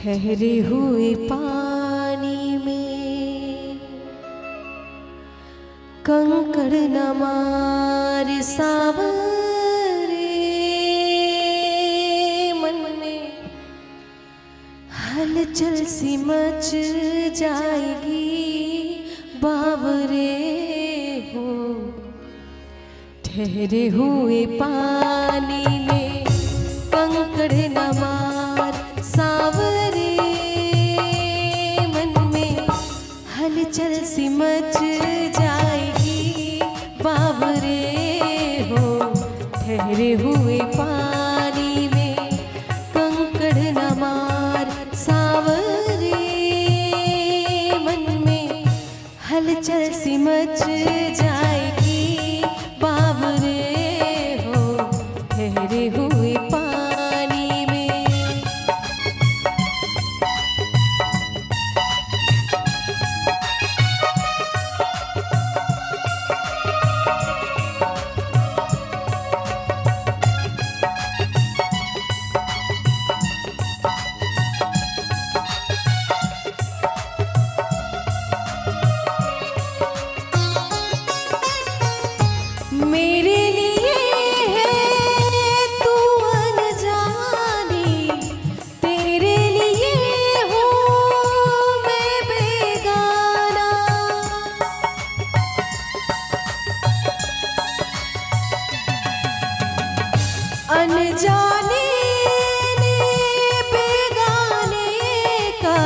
ठहरे हुए पानी में कंकड़ न मार सावरे, मन में हलचल सी मच जाएगी बावरे हो। ठहरे हुए पानी में कंकड़ न मार सावरे, मन में हलचल सी मच जाएगी बावरे हो। ठहरे हुए पानी में कंकड़ न मार सावरे, मन में हलचल सी मच जाएगी बावरे हो। ठहरे हुए पानी में मेरे लिए है तू अनजानी, तेरे लिए हूँ मैं बेगाना। अनजाने ने बेगाने का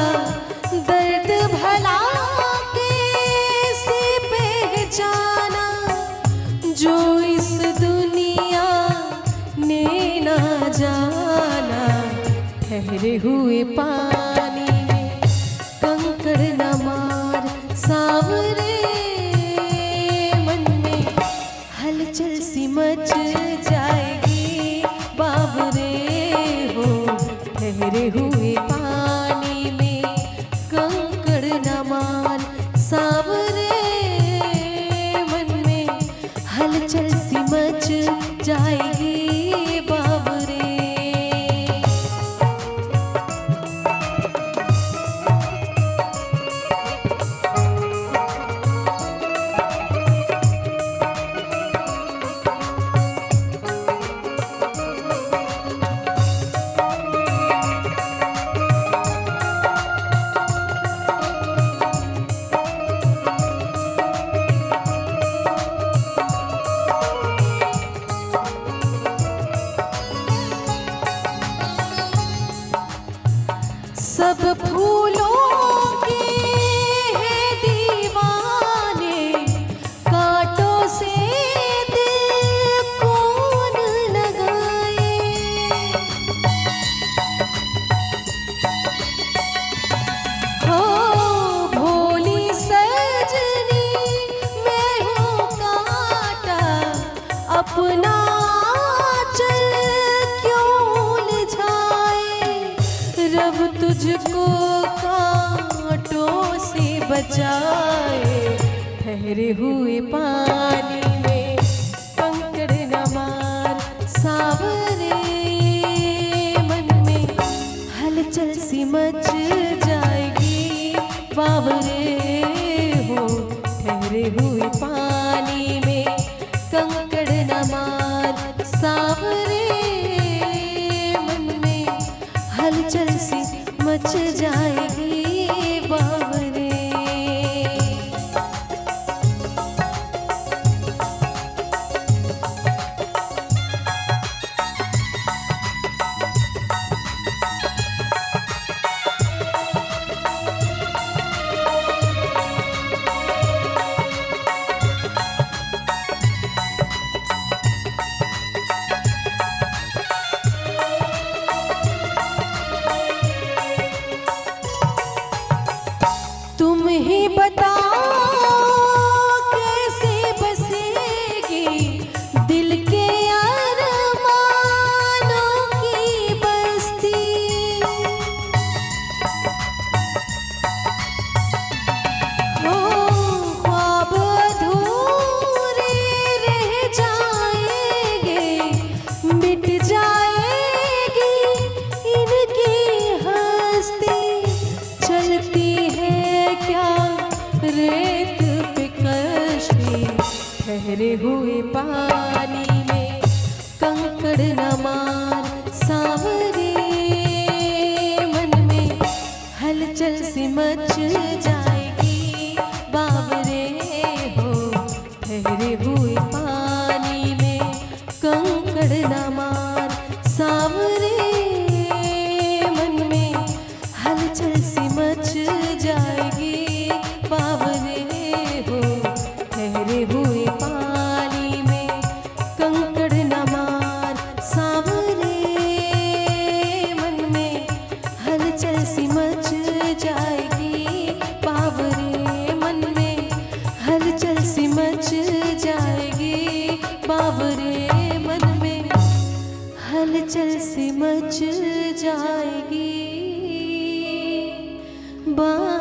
दर्द भला कैसे पहचाना, जो इस दुनिया ने ना जाना। ठहरे हुए पानी में कंकड़ न मार सावरे, मन में हलचल सी मच जाएगी बावरे हो। ठहरे हुए पानी में कंकड़ न मार सावरे, मन में हलचल सी मच जाएगी बावरे। सब फूलों के हैं दीवाने, कांटों से दिल कौन लगाए। हो भोली सजनी मैं हूँ कांटा, अपना चल क्यों उलझाए। रब तुझको कांटों से बचाए। ठहरे हुए पानी में कंकड़ न मार सावरे, मन में हलचल सी मच जाएगी बावरे हो। ठहरे हुए पानी में कंकड़ न मार सावरे, मन में हलचल सी मच जाएगी बावरे। तुम ही बताओ कैसे बसेगी दिल के अरमानों की बस्ती। हो ख्वाब अधूरे रह जाएंगे, मिट जाएगी इनकी हस्ती। ठहरे हुए पानी में कंकड़ न मार सांवरे, मन में हलचल सी मच जाएगी बावरे हो। ठहरे हुए पानी में कंकड़ न मार सांवरे, मन में हलचल सी मच जाएगी बावरे हो। ठहरे हुए पानी में कंकड़ न मार सांवरे, मन में हलचल सी मच जाएगी बावरे, मन में हलचल सी मच जाएगी बावरे, मन में हलचल सी मच जाएगी बावरे।